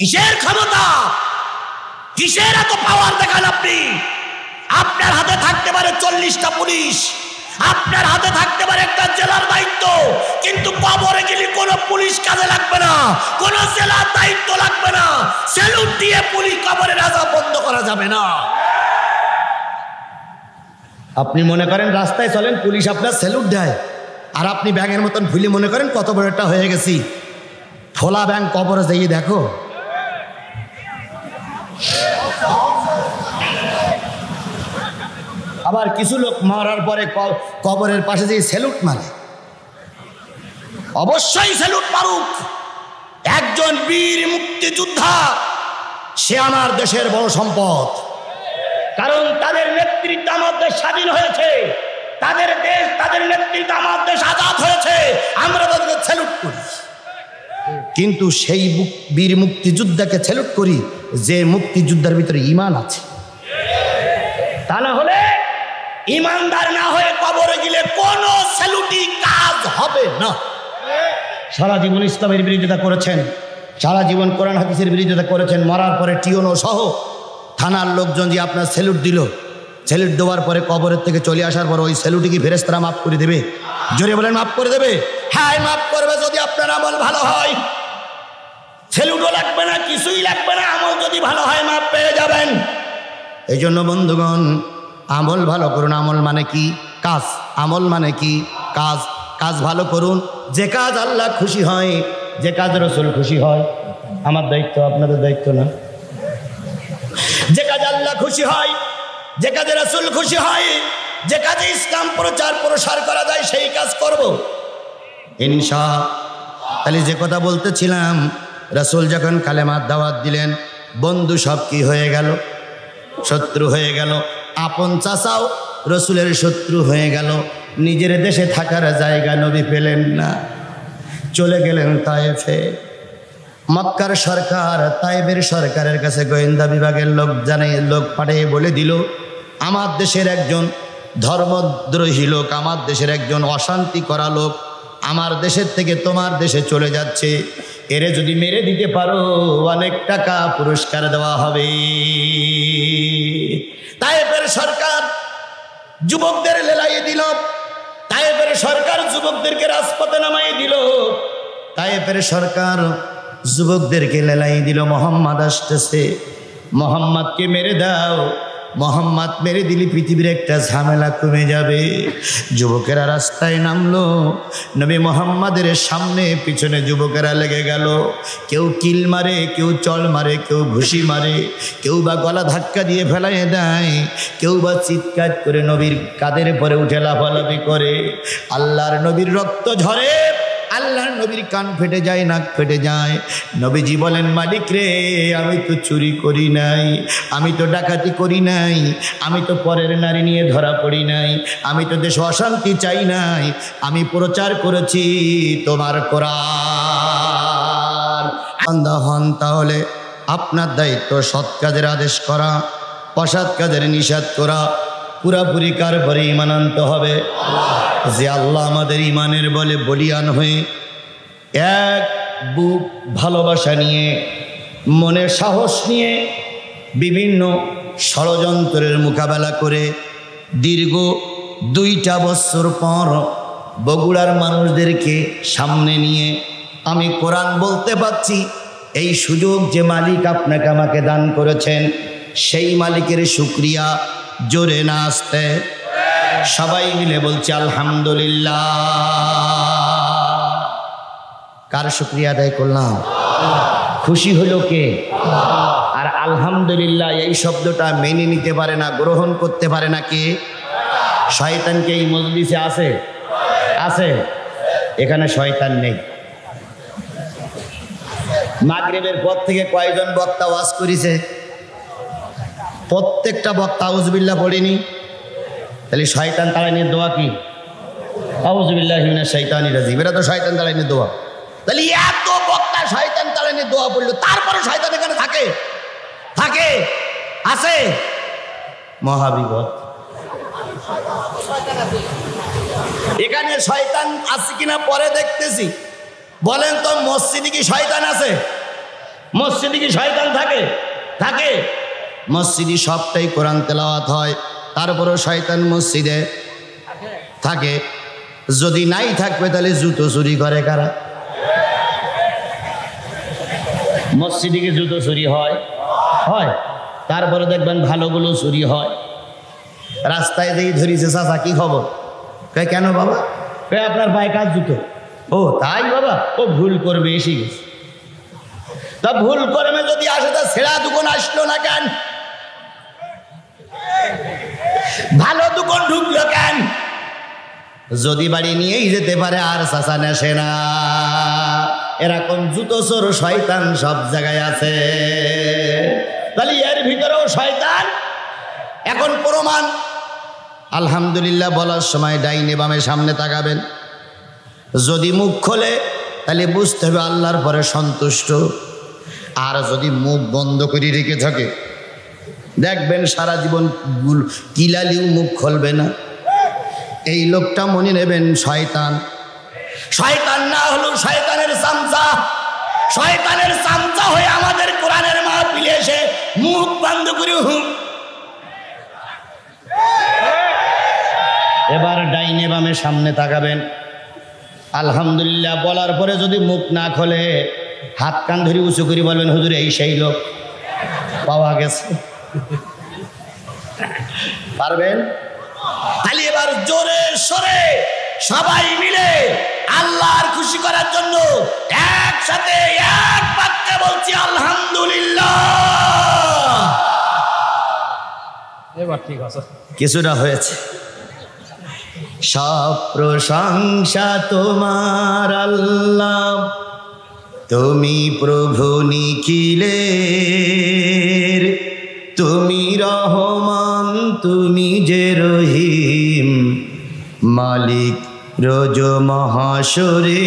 কিসের ক্ষমতা, কিসের এত পাওয়ার দেখান আপনি? আপনার হাতে থাকতে পারে 40টা পুলিশ, আপনার হাতে থাকতে পারে একটা জেলার দায়িত্ব, কিন্তু কবরে গেলে কোনো পুলিশ কাজে লাগবে না, কোনো জেলার দায়িত্ব লাগবে না। স্যালুট দিয়ে পুলিশ কবরের আযাব বন্ধ করা যাবে না। আপনি মনে করেন রাস্তায় চলেন, পুলিশ আপনার স্যালুট দেয়, আর আপনি ব্যাঙের মতন ভুলে মনে করেন কত বড় একটা হয়ে গেছি। ফোলা ব্যাঙ কবরে যেয়ে দেখো। আবার কিছু লোক মারার পরে কবরের পাশে যে স্যালুট মারে, অবশ্যই স্যালুট মারুক। একজন বীর মুক্তিযোদ্ধা, সে আমার দেশের বড় সম্পদ, কারণ তাদের নেতৃত্বে আমার দেশ স্বাধীন হয়েছে, তাদের দেশ, তাদের নেতৃত্বে আমার দেশ আজাদ হয়েছে, আমরা তাদেরকে স্যালুট করি। কিন্তু সেই বীর মুক্তিযোদ্ধাকে স্যালুট করি যে মুক্তিযোদ্ধার ভিতরে ঈমান আছে। তা না হলে ঈমানদার না হয়ে কবরে গেলে কোনো স্যালুটি কাজ হবে না। সারা জীবন ইসলামের বিরোধিতা করেছেন, সারা জীবন কোরআন হাদিসের বিরোধিতা করেছেন, মরার পরে টিওনো সহ থানার লোকজন যে আপনার স্যালুট দিল, স্যালুট দেওয়ার পরে কবরের থেকে চলে আসার পর ওই স্যালুটে কি ফেরেশতারা মাফ করে দেবে? জোরে বলেন, মাফ করে দেবে? হ্যাঁ, মাফ করবে যদি আপনার আমল ভালো হয়। স্যালুটও লাগবে না, কিছুই লাগবে না, আমল যদি ভালো হয় মাফ পেয়ে যাবেন। এই জন্য বন্ধুগণ, আমল ভালো করুন। আমল মানে কি? কাজ। আমল মানে কি? কাজ। কাজ ভালো করুন, যে কাজ আল্লাহ খুশি হয়, যে কাজ রাসূল খুশি হয়। আমার দায়িত্ব, আপনাদের দায়িত্ব না। যে কাজ আল্লাহ খুশি হয়, যে কাজে রাসূল খুশি হয়, যে কাজে ইসলাম প্রচার প্রসার করা যায়, সেই কাজ করব ইনশাআল্লাহ। তাহলে যে কথা বলতেছিলাম, রাসূল যখন কালেমার দাওয়াত দিলেন, বন্ধু সব কি হয়ে গেল? শত্রু হয়ে গেল। আপন চাচাও রাসূলের শত্রু হয়ে গেল। নিজের দেশে থাকার জায়গা নবী পেলেন না, চলে গেলেন তায়েফে। মক্কার সরকার তায়েফের সরকারের কাছে গোয়েন্দা বিভাগের লোক পাঠিয়ে বলে দিল, আমার দেশের একজন ধর্মদ্রোহী লোক, আমার দেশের একজন অশান্তি করা লোক আমার দেশের থেকে তোমার দেশে চলে যাচ্ছে, এরে যদি মেরে দিতে পারো অনেক টাকা পুরস্কার দেওয়া হবে। তায়েফের সরকার যুবকদের লেলাইয়ে দিল, তায়েফের সরকার যুবকদেরকে রাজপথে নামাই দিল, তায়েফের সরকার যুবকদেরকে লেলাই দিল, মোহাম্মদ আসতেছে, মোহাম্মদকে মেরে দাও, মোহাম্মদ মেরে দিলে পৃথিবীর একটা ঝামেলা কমে যাবে। যুবকেরা রাস্তায় নামলো, নবী মোহাম্মদের সামনে পিছনে যুবকেরা লেগে গেল। কেউ কিল মারে, কেউ চল মারে, কেউ ঘুষি মারে, কেউ বা গলা ধাক্কা দিয়ে ফেলাইয়ে দেয়, কেউ বা চিৎকার করে নবীর কাঁধের পরে উঠে লাফালাফি করে। আল্লাহর নবীর রক্ত ঝরে, আল্লাহর নবীর কান ফেটে যায়, নাক ফেটে যায়। নবীজি বলেন, মালিক রে, আমি তো চুরি করি নাই, আমি তো ডাকাতি করি নাই, আমি তো পরের নারী নিয়ে ধরা পড়ি নাই, আমি তো দেশে অশান্তি চাই নাই, আমি প্রচার করেছি তোমার কোরআন। বান্দা হন তাহলে আপনার দায়িত্ব সৎ কাজের আদেশ করা, অসৎ কাজের নিষেধ করা। পুরাপুরি কার পরে ঈমান আনতে হবে? যে আল্লাহ আমাদের ঈমানের বলে বলিয়ান হয়ে এক বুক ভালোবাসা নিয়ে, মনে সাহস নিয়ে, বিভিন্ন ষড়যন্ত্রের মোকাবেলা করে দীর্ঘ 2টা বছর পর বগুড়ার মানুষদেরকে সামনে নিয়ে আমি কোরআন বলতে পারছি। এই সুযোগ যে মালিক আপনাকে আমাকে দান করেছেন, সেই মালিকের শুকরিয়া জোরে না আসতে সবাই মিলে বলছি আলহামদুলিল্লাহ। কার শুকরিয়া আদায় করলাম? খুশি হলো কে? আর আলহামদুলিল্লাহ এই শব্দটা মেনে নিতে পারে না, গ্রহণ করতে পারে না কে? শয়তানকে এই মজলিসে আছে? আছে? এখানে শয়তান নেই। মাগরিবের পর থেকে কয়জন বক্তা ওয়াজ করেছে? প্রত্যেকটা বক্তা আউযুবিল্লাহ পড়েনি। তাহলে শয়তান তাড়ানোর দোয়া কি? আউযুবিল্লাহি মিনাশ শাইতানির রাজিম। এটা তো শয়তান তাড়ানোর দোয়া। তাহলে এত বক্তা শয়তান তাড়ানোর দোয়া পড়লো, তারপরে শয়তান এখানে থাকে? থাকে? আছে? মহাবিপদ। এখানে শয়তান আছে কিনা পরে দেখতেছি। বলেন তো, মসজিদে কি শয়তান আছে? মসজিদে কি শয়তান থাকে? থাকে। মসজিদে সবটাই কোরআন তেলাওয়াত হয়, তারপরও শয়তান মসজিদে থাকে। যদি নাই থাকবে তাহলে জুতো চুরি করে কারা? মসজিদে কি জুতো চুরি হয়? হয়। তারপরে দেখবেন ভালোগুলো চুরি হয়। রাস্তায় যেই ধরিছে, চাচা কি খবর? কয় কেন বাবা? কয় আপনার পায়ে কার জুতো? ও তাই বাবা, ও ভুল করবে এসে গেছে। তা ভুল করবে যদি আসে তা ছেঁড়া দোকান আসলো না কেন? ভালো দোকান ঢুকলো কেন? যদি বাড়ি নিয়েই যেতে পারে আর চাচা নেশে না। এরকম জুতো চোর শয়তান সব জায়গায় আছে। তাহলে এর ভিতরেও শয়তান। এখন প্রমাণ, আলহামদুলিল্লাহ বলার সময় ডাইনে বামে সামনে তাকাবেন। যদি মুখ খোলে তাহলে বুঝতে হবে আল্লাহর পরে সন্তুষ্ট। আর যদি মুখ বন্ধ করে রেখে থাকে, দেখবেন সারা জীবন কিলালিও মুখ খুলবে না। এই লোকটা মনে নেবেন শয়তান। শয়তান না হলেও শয়তানের চামচা। শয়তানের চামচা হয়ে আমাদের কোরআনের মাহফিলে এসে মুখ বন্ধ করে এবার ডাইনে বামে সামনে তাকাবেন। আলহামদুলিল্লাহ বলার পরে যদি মুখ না খোলে, হাত কান ধরে উঁচু করে বলবেন হুজুর এই সেই লোক, পাওয়া গেছে। পারবেন? তাহলে এবার জোরে সরে সবাই মিলে আল্লাহর খুশি করার জন্য একসাথে এক বাক্যে বলছি আলহামদুলিল্লাহ। এবার ঠিক আছে, কিছুটা হয়েছে। সব প্রশংসা তোমার আল্লাহ, তুমি প্রভু নিখিলের, তুমি রহমান, তুমি যে রহিম, মালিক রোজ মহাশরে।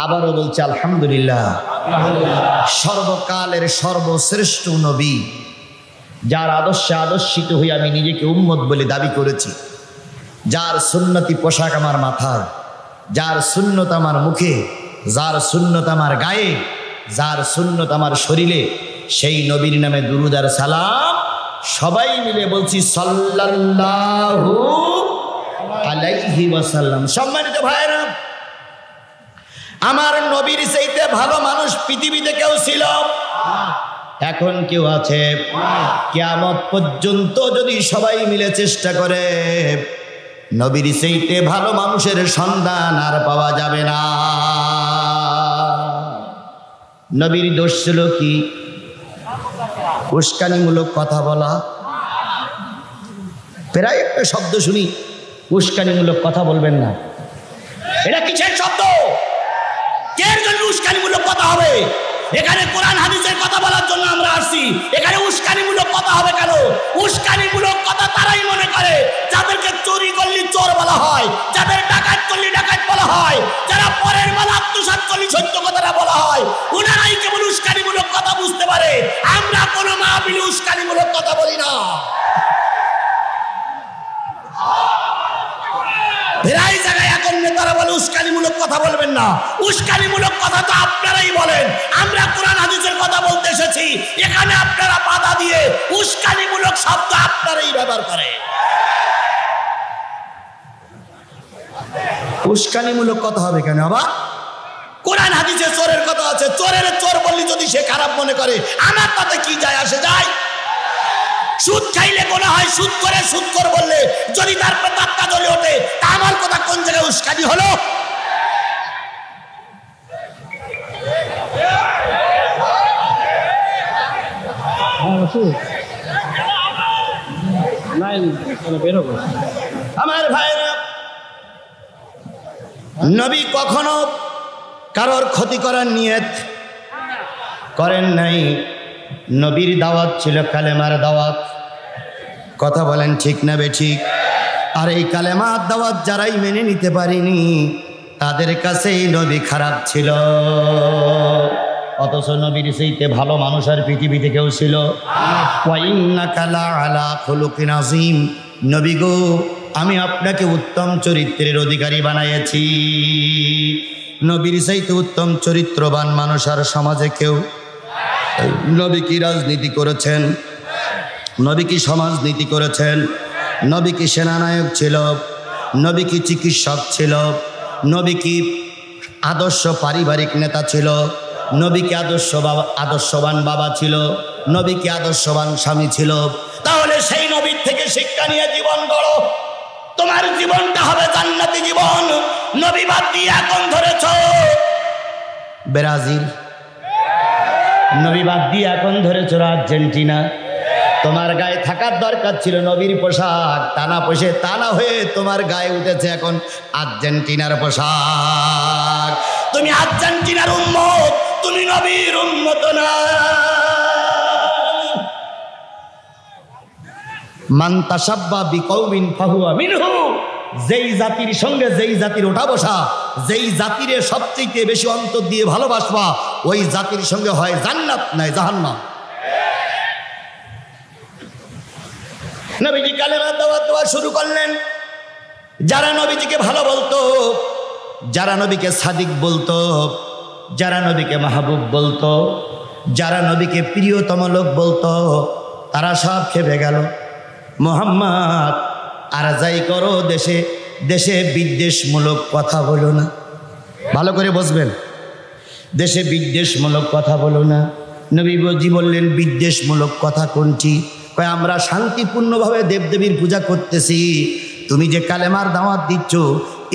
আবারও বলছি আলহামদুলিল্লাহ। সর্বকালের সর্বশ্রেষ্ঠ নবী, যার আদর্শে আদর্শিত হয়ে আমি নিজেকে উম্মত বলে দাবি করেছি, যার সুন্নতি পোশাক আমার মাথায়, যার সুন্নত আমার মুখে, যার সুন্নত আমার গায়ে, যার সুন্নত আমার শরীরে, সেই নবীর নামে দুরুদ আর সালাম সবাই মিলে বলছি সাল্লাল্লাহু আলাইহি ওয়াসাল্লাম। সম্মানিত ভাইরা, আমার নবীর চাইতে ভালো মানুষ পৃথিবীতে কেউ ছিল? এখন কেউ আছে? কিয়ামত পর্যন্ত যদি সবাই মিলে চেষ্টা করে, নবীর চাইতে ভালো মানুষের সন্ধান আর পাওয়া যাবে না। নবীর দোষ ছিল কি? উস্কানিমূলক কথা বলা। প্রায় একটা শব্দ শুনি, উস্কানিমূলক কথা বলবেন না। এটা কিসের শব্দ? কের জন্য উস্কানিমূলক কথা হবে? এখানে কোরআন হাদিসের কথা বলার জন্য আমরা আসছি। এখানে উস্কানিমূলক কথা হবে কেন? উস্কানিমূলক কথা তারাই মনে করে যাদেরকে চুরি করলে চোর বলা হয়, যাদের ডাকাত করলে ডাকাত বলা হয়, যারা পরের মাল আত্মসাৎ করলে সত্য কথাটা বলা হয়, ওনারাই কেবল উস্কানিমূলক কথা বুঝতে পারে। আমরা কোনো মাহফিলে উস্কানিমূলক কথা বলি না। প্রায় জায়গায় এখন নেতারা বলে উস্কানিমূলক কথা বলবেন না। উস্কানিমূলক কথা তো আপনারাই বলেন। আমরা কোরআন হাদিসের কথা বলতে এসেছি, এখানে আপনারা বাধা দিয়ে উস্কানিমূলক শব্দ আপনারাই ব্যবহার করেন। উস্কানিমূলক কথা হবে কেন? আবার কোরআন হাদিসে চোরের কথা আছে। চোরের চোর বললি যদি সে খারাপ মনে করে, আমার তাতে কি যায় আসে যায়? সুদ খাইলে গোনা হয়, সুদ করে সুদ কর বললে যদি তার প্রতাপটা জ্বলে ওঠে, তা আমার কথা কোন জায়গায় উস্কানি হলো? আমার ভাইরা, নবী কখনো কারোর ক্ষতি করার নিয়ত করেন নাই। নবীর দাওয়াত ছিল কালেমার দাওয়াত। কথা বলেন ঠিক না বেঠিক? আর এই কালেমার দাওয়াত যারাই মেনে নিতে পারেনি, তাদের কাছেই নবী খারাপ ছিল। অথচ নবীর চাইতে ভালো মানুষ আর পৃথিবীতে কেউ ছিল? ওয়া ইন্নাকা লাআলা খুলুকিন আযীম। নবী গো, আমি আপনাকে উত্তম চরিত্রের অধিকারী বানাইছি। নবীর চাইতে উত্তম চরিত্রবান মানুষ আর সমাজে কেউ? নবী কি রাজনীতি করেছেন? নবী কি সমাজনীতি করেছেন? নবী কি সেনানায়ক ছিল? নবী কি চিকিৎসক ছিল? নবী কি আদর্শ পারিবারিক নেতা ছিল? নবী কি আদর্শবান বাবা ছিল? নবী কি আদর্শবান স্বামী ছিল? তাহলে সেই নবীর থেকে শিক্ষা নিয়ে জীবন গড়ো। তোমার জীবনটা হবে জান্নাতি জীবন। নবী বাদ দিয়ে এখন ধরেছ ব্রাজিল, নবী বাদ দিয়ে এখন ধরেছ আর্জেন্টিনা। তোমার গায়ে থাকার দরকার ছিল নবীর পোশাক, তা না হয়ে তোমার গায়ে উঠেছে এখন আর্জেন্টিনার পোশাক। তুমি আর্জেন্টিনার উম্মত, তুমি নবীর উম্মত না। মান তাশাব্বা বিকওমিন ফাহুয়া মিনহু। যেই জাতির সঙ্গে যেই জাতির ওঠা বসা, যেই জাতিরে সবচেয়ে বেশি অন্তর দিয়ে ভালোবাসবা, ওই জাতির সঙ্গে হয় জান্নাত নয় জাহান্নাম। নবীজি কালেমা দাওয়াত দেওয়া শুরু করলেন। যারা নবীজিকে ভালো বলতো, যারা নবীকে সাদিক বলতো, যারা নবীকে মাহবুব বলতো, যারা নবীকে প্রিয়তম লোক বলতো, তারা সব খেপে গেল। মোহাম্মদ আর যাই করো, দেশে দেশে বিদ্বেষমূলক কথা বলো না। ভালো করে বসবেন, দেশে বিদ্বেষমূলক কথা বলো না। নবীজি বললেন বিদ্বেষমূলক কথা কোনটি? কয় আমরা শান্তিপূর্ণভাবে দেবদেবীর পূজা করতেছি, তুমি যে কালেমার দাওয়াত দিচ্ছ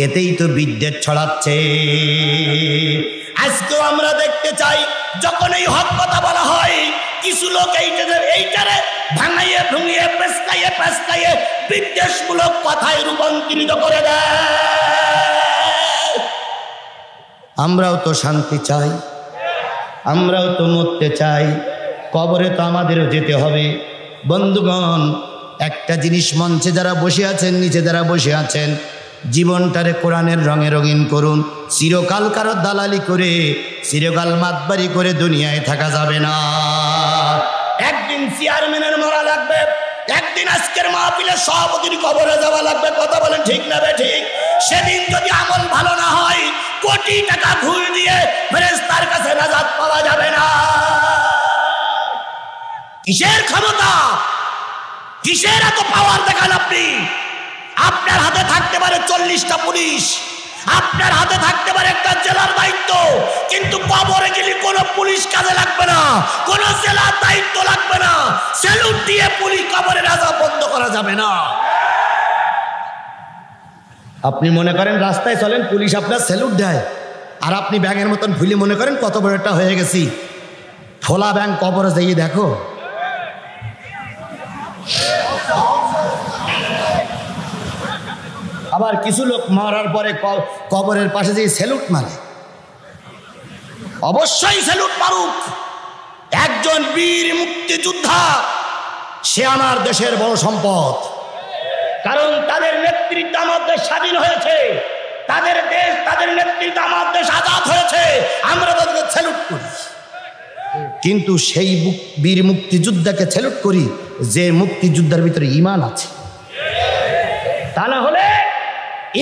এতেই তো বিদ্বেষ ছড়াচ্ছে। আজকেও আমরা দেখতে চাই যখন এই হক কথা বলা হয়, কিছু লোক এইটারে ভাঙাইয়ে ভুঙিয়ে পেস্কাইয়ে বিদ্বেষমূলক কথায় রূপান্তরিত করে দেয়। আমরাও তো শান্তি চাই, আমরাও তো মরতে চাই, কবরে তো আমাদেরও যেতে হবে। বন্ধুগণ, একটা জিনিস মঞ্চে যারা বসে আছেন, নিচে যারা বসে আছেন, জীবনটারে কোরআনের রঙে রঙিন করুন। চিরকাল কারো দালালি করে, চিরকাল মাতবারি করে দুনিয়ায় থাকা যাবে না। একদিন চেয়ারম্যানের মরা লাগবে, একদিন আজকের মাহফিলের সভাপতির কবরে যাওয়া লাগবে। কথা বলেন ঠিক না ঠিক? সেদিন যদি আমল ভালো না হয়, কোটি টাকা ঘুষ দিয়ে ফেরেশতার কাছে নাজাত পাওয়া যাবে না। কিসের ক্ষমতা, কিসের এত পাওয়ার দেখান আপনি? আপনার হাতে থাকতে পারে 40টা পুলিশ, আপনার হাতে থাকতে পারে একটা জেলার দায়িত্ব, কিন্তু কবরে গেলে কোনো পুলিশ কাজে লাগবে না, কোনো জেলার দায়িত্ব লাগবে না। স্যালুট দিয়ে পুলিশ কবরের আযাব বন্ধ করা যাবে না। আপনি মনে করেন রাস্তায় চলেন, পুলিশ আপনার স্যালুট দেয়, আর আপনি ব্যাঙের মতন ভুলে মনে করেন কত বড় একটা হয়ে গেছি। ফোলা ব্যাঙ কবরে যেয়ে দেখো। আবার কিছু লোক মারার পরে কবরের পাশে যে স্যালুট মারে। অবশ্যই স্যালুট মারুক। একজন বীর মুক্তিযোদ্ধা, সে আমার দেশের বড় সম্পদ। কারণ তাদের নেতৃত্বে আমার দেশ স্বাধীন হয়েছে, তাদের দেশ, তাদের নেতৃত্বে আমার দেশ আজাদ হয়েছে। আমরা তাদেরকে স্যালুট করি, কিন্তু সেই বীর মুক্তিযোদ্ধাকে স্যালুট করি যে মুক্তিযোদ্ধার ভিতরে ঈমান আছে। তা না হলে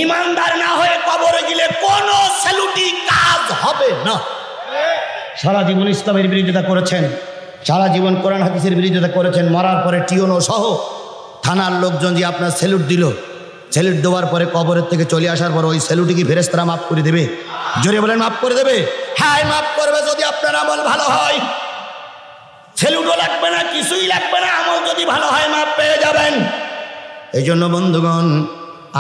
ইমানদার না হয়ে কবরে গেলে কোনো স্যালুটি কাজ হবে না। সারা জীবন ইসলামের বিরোধিতা করেছেন, সারা জীবন কোরআন হাদিসের বিরোধিতা করেছেন, মরার পরে টিওনো সহ থানার লোকজন যে আপনার স্যালুট দিল, স্যালুট দেওয়ার পরে কবরের থেকে চলে আসার পর ওই স্যালুটি কি ফেরেশতারা মাফ করে দেবে? জোরে বলেন, মাফ করে দেবে? হ্যাঁ, মাফ করবে যদি আপনার আমল ভালো হয়। স্যালুটও লাগবে না, কিছুই লাগবে না, আমল যদি ভালো হয় মাফ পেয়ে যাবেন। এই জন্য বন্ধুগণ,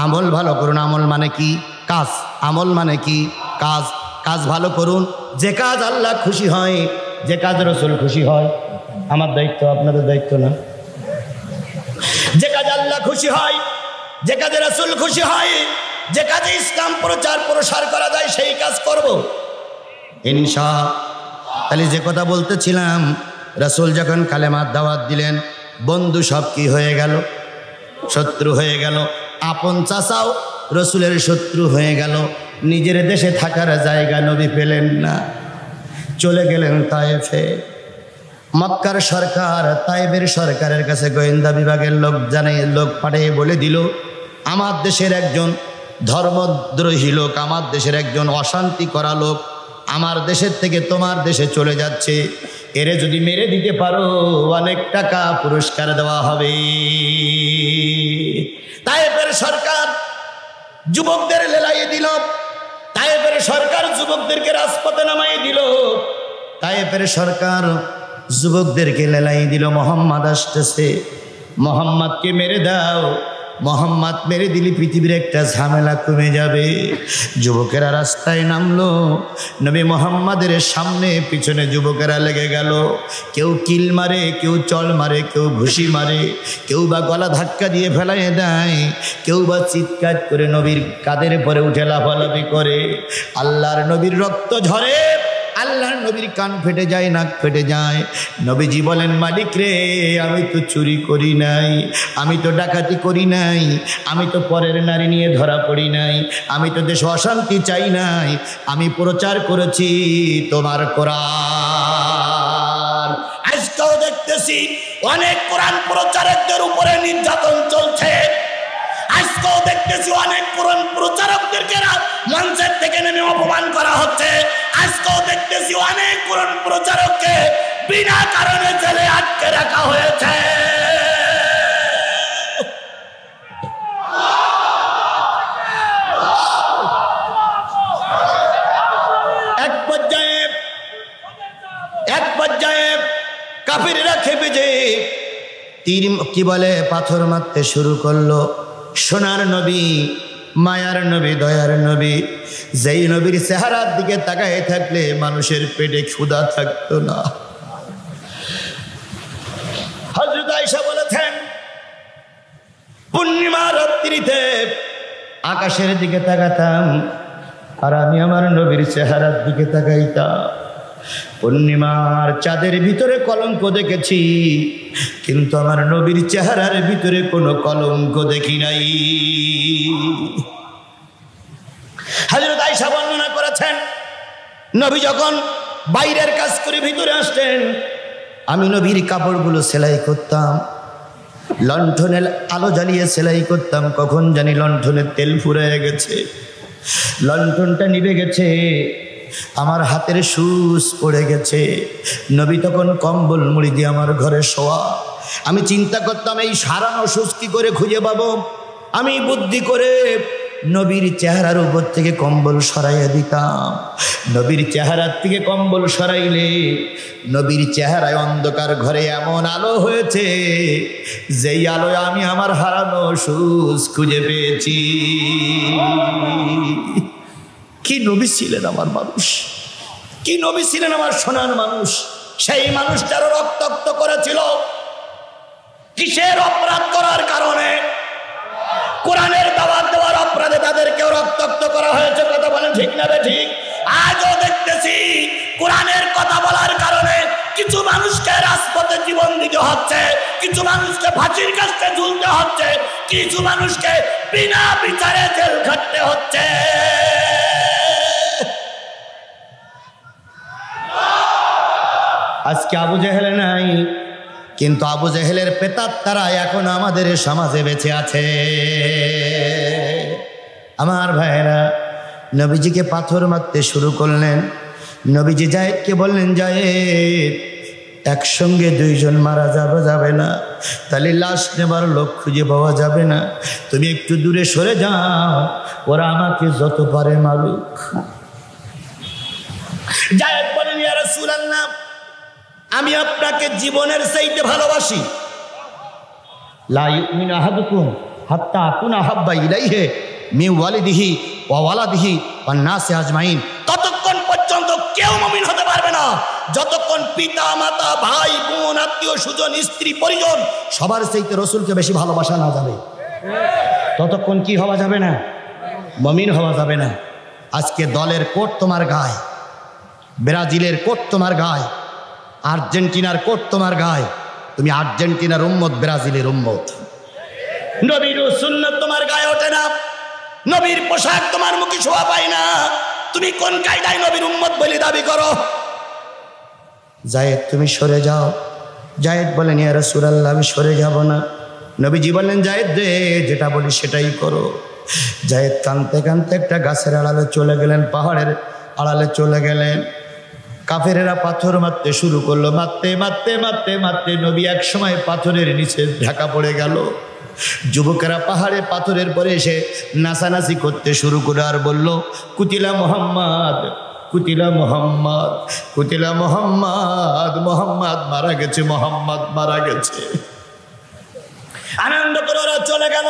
আমল ভালো করুন। আমল মানে কি? কাজ। আমল মানে কি? কাজ। কাজ ভালো করুন, যে কাজ আল্লাহ খুশি হয়, যে কাজ রাসূল খুশি হয়। আমার দায়িত্ব, আপনাদের দায়িত্ব না। যে কাজ আল্লাহ খুশি হয়, যে কাজে রাসূল খুশি হয়, যে কাজে ইসলাম প্রচার প্রসার করা যায়, সেই কাজ করব ইনশাআল্লাহ। তাহলে যে কথা বলতেছিলাম, রাসূল যখন কালেমার দাওয়াত দিলেন, বন্ধু সব কি হয়ে গেল? শত্রু হয়ে গেল। আপন চাচাও রাসূলের শত্রু হয়ে গেল। নিজের দেশে থাকার জায়গা নবী পেলেন না, চলে গেলেন তায়েফে। মক্কার সরকার তায়েফের সরকারের কাছে গোয়েন্দা বিভাগের লোক পাঠিয়ে বলে দিল, আমার দেশের একজন ধর্মদ্রোহী লোক, আমার দেশের একজন অশান্তি করা লোক আমার দেশের থেকে তোমার দেশে চলে যাচ্ছে, এরে যদি মেরে দিতে পারো অনেক টাকা পুরস্কার দেওয়া হবে। তায়েফের সরকার যুবকদের লেলাইয়ে দিল, তায়েফের সরকার যুবকদেরকে রাজপথে নামাই দিল, তায়েফের সরকার যুবকদেরকে লেলাই দিল, মোহাম্মদ আসতেছে, মোহাম্মদকে মেরে দাও, মোহাম্মদ মেরে দিলে পৃথিবীর একটা ঝামেলা কমে যাবে। যুবকেরা রাস্তায় নামলো, নবী মোহাম্মদের সামনে পিছনে যুবকেরা লেগে গেল, কেউ কিল মারে, কেউ চল মারে, কেউ ঘুষি মারে, কেউ বা গলা ধাক্কা দিয়ে ফেলাইয়ে দেয়, কেউ বা চিৎকার করে নবীর কাঁধের পরে উঠে লাফালাফি করে। আল্লাহর নবীর রক্ত ঝরে, আল্লাহর নবীর কান ফেটে যায়, নাক ফেটে যায়। নবীজি বলেন, মালিক রে, আমি তো চুরি করি নাই, আমি তো ডাকাতি করি নাই, আমি তো পরের নারী নিয়ে ধরা পড়ি নাই, আমি তো দেশে অশান্তি চাই নাই, আমি প্রচার করেছি তোমার কোরআন। আজকেও দেখতেছি অনেক কোরআন প্রচারকদের উপরে নির্যাতন চলছে, আজকেও দেখতেছি অনেক কোরআন প্রচারকদেরকে মঞ্চের থেকে নেমে অপমান করা হচ্ছে, আজকেও দেখতেছি অনেক কোরআন প্রচারককে বিনা কারণে জেলে আটকে রাখা হয়েছে। এক পর্যায়ে কাফিররা খেপে যে তীর কি বলে পাথর মারতে শুরু করলো। সোনার নবী, মায়ার নবী, দয়ার নবী, যেই নবীর চেহারার দিকে তাকায় থাকলে মানুষের পেটে ক্ষুধা থাকতো না। হযরত আয়েশা বলেছেন, পূর্ণিমা রাত্রিতে আকাশের দিকে তাকাতাম আর আমি আমার নবীর চেহারার দিকে তাকাইতাম। পূর্ণিমার চাঁদের ভিতরে কলঙ্ক দেখেছি, কিন্তু আমার নবীর চেহারার ভিতরে কোনো কলঙ্ক দেখি নাই। হযরত আয়েশা বর্ণনা করেছেন, নবী যখন বাইরের কাজ করে ভিতরে আসতেন, আমি নবীর কাপড়গুলো সেলাই করতাম, লণ্ঠনের আলো জ্বালিয়ে সেলাই করতাম। কখন জানি লণ্ঠনের তেল ফুরিয়ে গেছে, লণ্ঠনটা নিভে গেছে, আমার হাতের সুচ পড়ে গেছে। নবী তখন কম্বল মুড়ি দিয়ে আমার ঘরে শোয়া। আমি চিন্তা করতাম এই সারানো সুচ কি করে খুঁজে পাবো। আমি বুদ্ধি করে নবীর চেহারার উপর থেকে কম্বল সরাইয়া দিতাম। নবীর চেহারার থেকে কম্বল সরাইলে নবীর চেহারায় অন্ধকার ঘরে এমন আলো হয়েছে, যেই আলোয় আমি আমার হারানো সুচ খুঁজে পেয়েছি। কি নবী ছিলেন আমার মানুষ, কি নবী ছিলেন আমার সোনার মানুষ। সেই মানুষটারও রক্তাক্ত করেছিল কিসের অপরাধ করার কারণে? কোরআনের দাওয়াত দেওয়ার অপরাধে তাদেরকেও রক্তাক্ত করা হয়েছে। কথা বলেন ঠিক না ঠিক? আজও দেখতেছি কোরআনের কথা বলার কারণে কিছু মানুষকে রাজপথে জীবন দিতে হচ্ছে, কিছু মানুষকে ফাঁসির কাছে ঝুলতে হচ্ছে, কিছু মানুষকে বিনা বিচারে জেল খাটতে হচ্ছে। আজকে আবু জেহেল নাই, কিন্তু আবু জেহেলের প্রেতাত্মারা এখন আমাদের সমাজে বেঁচে আছে। আমার ভাইয়েরা, নবীজিকে পাথর মারতে শুরু করলেন। নবীজি যায়েদকে বললেন, যায়েদ, একসঙ্গে দুইজন মারা যাবে না, তাহলে লাশ নেবার লোক খুঁজে পাওয়া যাবে না, তুমি একটু দূরে সরে যাও, ওরা আমাকে যত পারে মারুক। যায়েদ বলেন, ইয়া রাসূলুল্লাহ, আমি আপনাকে জীবনের চাইতে ভালোবাসি। লা ইউমিনু আহাদুকুম হাত্তা আকুনা হাব্বা ইলাইহি মিন ওয়ালিদিহি ওয়া ওয়ালাদিহি ওয়ান নাসি আজমাইন। ততক্ষণ পর্যন্ত কেউ মুমিন হতে পারবে না যতক্ষণ পিতা মাতা ভাই বোন আত্মীয় স্বজন স্ত্রী পরিজন সবার চাইতে রাসূলকে বেশি ভালোবাসা না যাবে, ততক্ষণ কি হওয়া যাবে না? মুমিন হওয়া যাবে না। আজকে দলের কোট তোমার গায়ে, ব্রাজিলের কোট তোমার গায়ে, আর্জেন্টিনার কোট তোমার গায়ে, তুমি আর্জেন্টিনার উম্মত, ব্রাজিলের উম্মত। নবীর সুন্নাত তোমার গায়ে ওঠে না, নবীর পোশাক তোমার মুখে শোভা পায় না, তুমি কোন কায়দায় নবীর উম্মত বলে দাবি করো? যায়েদ, তুমি সরে যাও। যায়েদ বলেন, ইয়া রাসূলুল্লাহ, আমি সরে যাব না। নবীজি বললেন, যায়েদ রে, যেটা বলি সেটাই করো। জায়েদ কাঁদতে কাঁদতে একটা গাছের আড়ালে চলে গেলেন, পাহাড়ের আড়ালে চলে গেলেন। কাফেরেরা পাথর মারতে শুরু করলো, মারতে মারতে মারতে মারতে নবী এক সময় পাথরের নিচে ঢাকা পড়ে গেল। যুবকেরা পাহাড়ে পাথরের পরে এসে নাচানাচি করতে শুরু করে আর বলল, কুতিলা মোহাম্মদ, কুতিলা মোহাম্মদ, কুতিলা মোহাম্মদ, মোহাম্মদ মারা গেছে, মোহাম্মদ মারা গেছে। আনন্দ করে ওরা চলে গেল।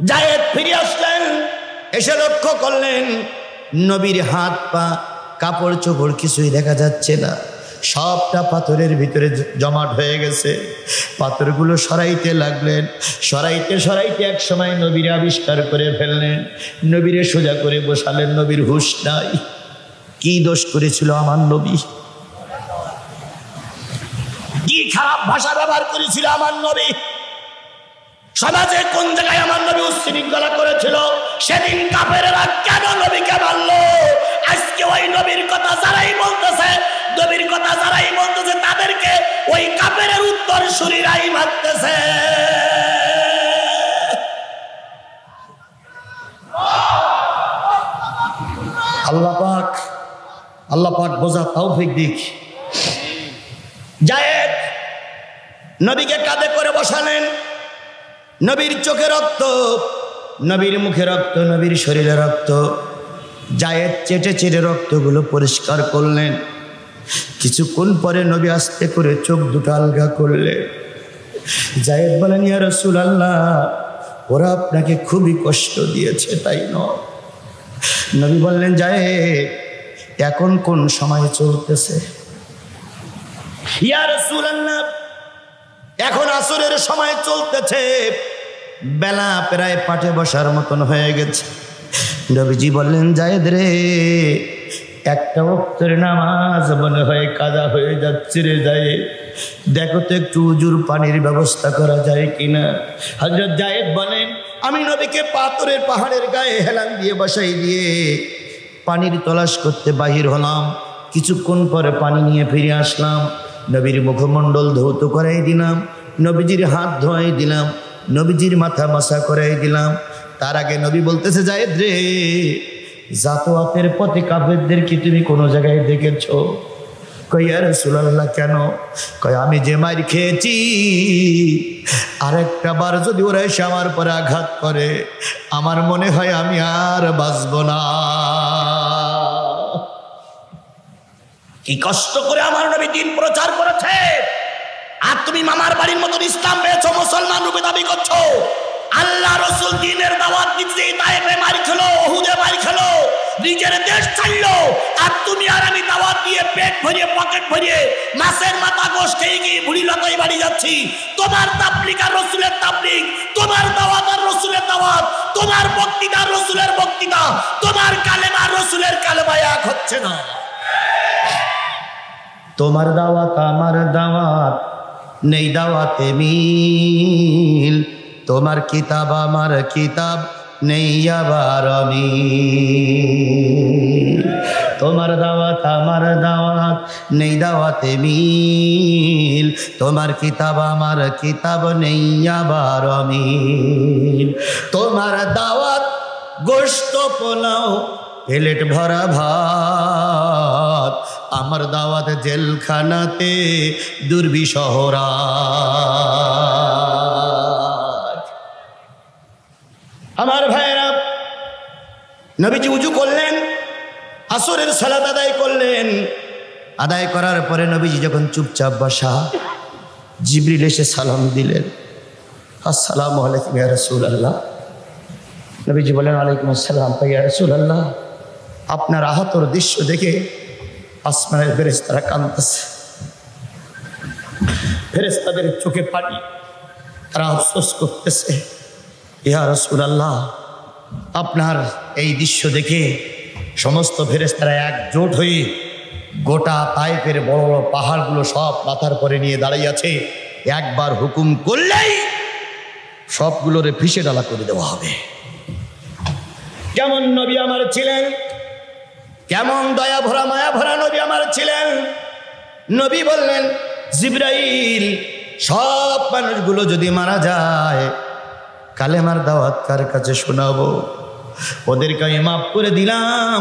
জায়েদ ফিরে আসলেন, এসে লক্ষ্য করলেন নবীর হাত পা কাপড় চোপড় কিছুই দেখা যাচ্ছে না, সবটা পাথরের ভিতরে জমাট হয়ে গেছে। পাথরগুলো সরাইতে লাগলেন, সরাইতে সরাইতে এক সময় নবীরে আবিষ্কার করে ফেললেন, নবীরে সোজা করে বসালেন। নবীর হুঁশ নাই। কি দোষ করেছিল আমার নবী? কি খারাপ ভাষা ব্যবহার করেছিল আমার নবী? সমাজে কোন জায়গায় আমার নবী উচ্ছৃঙ্খলা করেছিল? সেদিন কাফেরেরা কেন নবীকে মারল? আজকে ওই নবীর কথা যারাই বলতেছে, নবীর কথা যারাই বলতেছে, তাদেরকে ওই কাফেরের উত্তর শরীরাই মারতেছে। আল্লাহ পাক বোঝা তৌফিক দিক। জায়েদ নবীকে কাঁধে করে বসালেন। নবীর চোখে রক্ত, নবীর মুখে রক্ত, নবীর শরীরে রক্ত। জায়েদ চেটে চেটে রক্তগুলো পরিষ্কার করলেন। কিছুক্ষণ পরে নবী আস্তে করে চোখ দুটো আলগা করলেন। জায়েদ বলেন, ইয়া রাসূলুল্লাহ, ওরা আপনাকে খুবই কষ্ট দিয়েছে, তাই নয়? নবী বললেন, জায়েদ এখন কোন সময় চলতেছে? ইয়া রাসূলুল্লাহ, এখন আসরের সময় চলতেছে, বেলা প্রায় পাটে বসার মতন হয়ে গেছে। নবীজি বললেন, জায়েদ রে, একটা ওয়াক্তের নামাজ মনে হয় কাজা হয়ে যাচ্ছে রে জায়েদ, দেখো তো একটু উজুর পানির ব্যবস্থা করা যায় কিনা। হযরত জায়েদ বলেন, আমি নবীকে পাথরের পাহাড়ের গায়ে হেলান দিয়ে বসাই দিয়ে পানির তলাশ করতে বাহির হলাম। কিছুক্ষণ পরে পানি নিয়ে ফিরে আসলাম। নবীর মুখমণ্ডল ধৌত করাই দিলাম, নবীজির হাত ধোয়াই দিলাম, নবীজির মাথা মাসা করাই দিলাম। তার আগে নবী বলতেছে, জায়েদ রে, জাতওয়াতের পথে কাফেরদের কি তুমি কোনো জায়গায় দেখেছো? কই, ইয়া রাসূলুল্লাহ, কেন? কই, আমি যে মার খেয়েছি, আরেকটা বার যদি ওরা এসে আমার পরে আঘাত করে, আমার মনে হয় আমি আর বাঁচব না। কি কষ্ট করে আমার নবী দিন প্রচার করেছে, আর তুমি মামার বাড়ির মতন ইসলাম পেয়েছো, মুসলমান রূপে দাবি করছো। আল্লাহ রসুল দিনের দাওয়াত দিতে তায়েফে মার খেলো, উহুদে মার খেলো, নিজের দেশ ছাড়লো, আর তুমি আর আমি দাওয়াত দিয়ে পেট ভরিয়ে পকেট ভরিয়ে মাছের মাথা গোশ খেয়ে গিয়ে বুড়ি লতাই বাড়ি যাচ্ছি। তোমার তাবলীগ আর রসুলের তাবলীগ, তোমার দাওয়াত আর রসুলের দাওয়াত, তোমার বক্তৃতা আর রসুলের বক্তৃতা, তোমার কালেমা আর রসুলের কালেমা এক হচ্ছে না। তোমার দাওয়াত আমার দাওয়াত, নেই দাওয়াতে মিল, তোমার কিতাব আমার কিতাব, নেই আবার মিল। তোমার দাওয়াত আমার দাওয়াত, নেই দাওয়াতে মিল, তোমার কিতাব আমার কিতাব, নেই আবার মিল। তোমার দাওয়াত গোশত পোলাও, প্লেট ভরা ভাত, আমার দাওয়াত জেলখানাতে দুর্বিষহরা। আমার ভাইয়েরা, নবীজি উজু করলেন, আসরের সালাত আদায় করলেন। আদায় করার পরে নবীজি যখন চুপচাপ বসা, জিবরিল এসে সালাম দিলেন, আসসালামু আলাইকুম ইয়া রাসূলুল্লাহ। নবীজি বলেন, ওয়ালাইকুম আসসালাম ইয়া রাসূলুল্লাহ। আপনার আহতর দৃশ্য দেখে আসমানের ফেরেশতারা কাঁদতেছে, ফেরেশতাদের চোখে পানি, তারা আফসোস করতেছে, ইয়া রাসূলুল্লাহ, আপনার এই দৃশ্য দেখে সমস্ত ফেরেশতারা একজোট হয়ে গোটা তায়েফের বড় বড় পাহাড়গুলো সব মাথার পরে নিয়ে দাঁড়িয়ে আছে। একবার হুকুম করলেই সবগুলোরে ফিসে ডালা করে দেওয়া হবে। কেমন নবী আমার ছিলেন, কেমন দয়া ভরা মায়া ভরা নবী আমার ছিলেন। নবী বললেন, জিবরাইল, সব মানুষগুলো যদি মারা যায়, কালেমার দাওয়াত কার কাছে শোনাবো? ওদেরকে আমি মাফ করে দিলাম।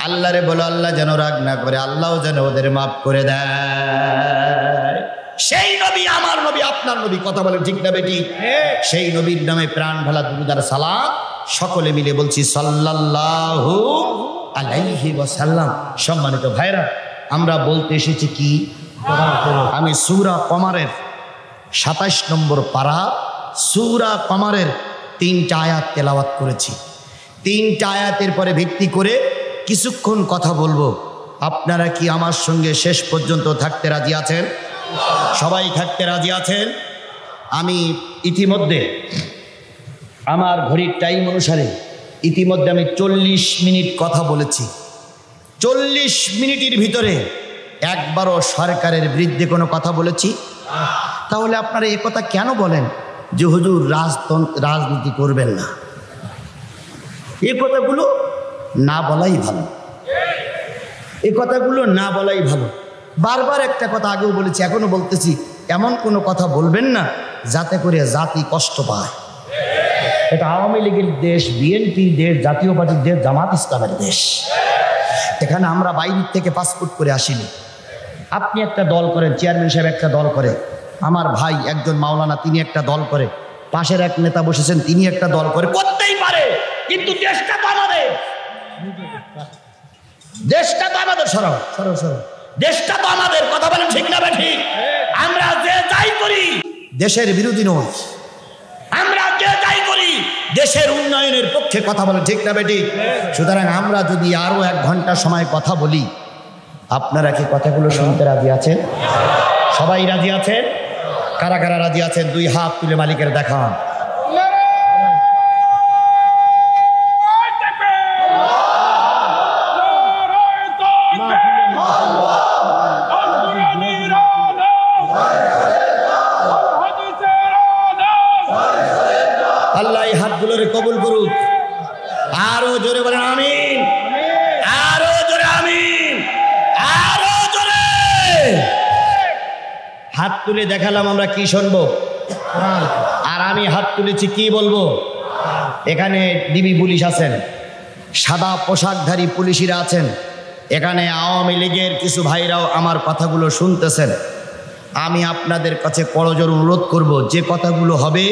আল্লাহরে বলো আল্লাহ যেন রাগ না করে, আল্লাহও যেন ওদের মাফ করে দেয়। সেই নবী আমার নবী, আপনার নবী, কথা বলে ঠিক না বেটি? সেই নবীর নামে প্রাণ ঢালা দুরূদ আর সালাম সকলে মিলে বলছি সাল্লাল্লাহু আলাইহি ওয়াসাল্লাম। সম্মানিত ভাইরা, আমরা বলতে এসেছি কি? আমি সূরা কমারের 27 নম্বর পারা, সূরা কমারের 3টা আয়াত তেলাওয়াত করেছি। 3টা আয়াতের পরে ভিত্তি করে কিছুক্ষণ কথা বলবো। আপনারা কি আমার সঙ্গে শেষ পর্যন্ত থাকতে রাজি আছেন? সবাই থাকতে রাজি আছেন? আমি ইতিমধ্যে আমার ঘড়ির টাইম অনুসারে ইতিমধ্যে আমি 40 মিনিট কথা বলেছি। 40 মিনিটের ভিতরে একবারও সরকারের বিরুদ্ধে কোনো কথা বলেছি? তাহলে আপনারা এ কথা কেন বলেন যে হুজুর রাজনীতি করবেন না? এ কথাগুলো না বলাই ভালো, এ কথাগুলো না বলাই ভালো। বারবার একটা কথা আগেও বলেছি, এখনো বলতেছি, এমন কোনো কথা বলবেন না যাতে করে জাতি কষ্ট পায়। এটা আওয়ামী লীগের দেশ, বিএনপির দেশ, জাতীয় পার্টির দেশ, জামাত ইসলামের দেশ। এখানে আমরা বাইরের থেকে পাসপোর্ট করে আসিনি। আপনি একটা দল করেন, চেয়ারম্যান সাহেব একটা দল করে, আমার ভাই একজন মাওলানা তিনি একটা দল করে, পাশের এক নেতা বসেছেন তিনি একটা দল করে, করতেই পারে, কিন্তু দেশটা তো আমাদের, দেশটা তো আমাদের। সরাও সরাও সরাও, দেশটা তো আমাদের। কথা বলেন ঠিক না ঠিক? আমরা যে যাই করি দেশের বিরোধী নই, আমরা যে যাই করি দেশের উন্নয়নের পক্ষে কথা বলেন ঠিক না ঠিক? সুতরাং আমরা যদি আরো 1 ঘন্টা সময় কথা বলি, আপনারা কি কথাগুলো শুনতে রাজি আছেন? সবাই রাজি আছেন? কারা কারা রাজি আছেন 2 হাত তুলে মালিকের দেখান। আল্লাহ এই হাতগুলোরে কবুল করুক। আরো জোরে বলেন আমিন, আরো জোরে আমিন, আরো জোরে। হাত তুলে দেখালাম আমরা কি শুনবো, আর আমি হাত তুলেছি কি বলবো। এখানে ডিবি পুলিশ আছেন, সাদা পোশাকধারী পুলিশিরা আছেন, এখানে আওয়ামী লীগের কিছু ভাইরাও আমার কথাগুলো শুনতেছেন। আমি আপনাদের কাছে করজোড়ে অনুরোধ করব, যে কথাগুলো হবে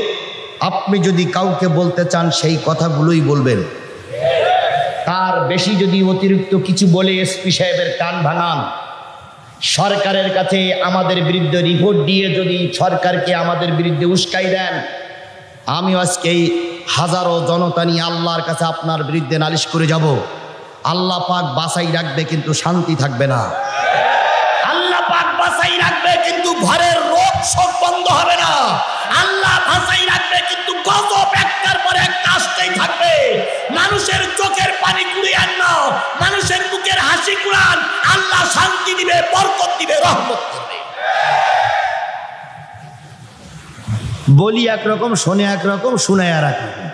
আপনি যদি কাউকে বলতে চান সেই কথাগুলোই বলবেন। তার বেশি যদি অতিরিক্ত কিছু বলে এসপি সাহেবের কান ভাঙান, সরকারের কাছে আমাদের বিরুদ্ধে রিপোর্ট দিয়ে যদি সরকারকে আমাদের বিরুদ্ধে উস্কাই দেন, আমি আজকে এই হাজারো জনতা নিয়ে আল্লাহর কাছে আপনার বিরুদ্ধে নালিশ করে যাব। আল্লাহ পাক বাঁচাই রাখবে, কিন্তু শান্তি থাকবে না। আল্লাহ পাক বাঁচাই রাখবে, কিন্তু ঘরের রোগ শোক বন্ধ হবে না। আল্লাহ বাঁচাই রাখবে, কিন্তু গজব একটার পর একটা আসতেই থাকবে। মানুষের চোখের পানি কুড়িয়েন না, মানুষের মুখের হাসি কুড়ান। আল্লাহ শান্তি দিবে, বরকত দিবে, রহমত দিবে। বলি একরকম, শোনে একরকম, শুনে আর একরকম।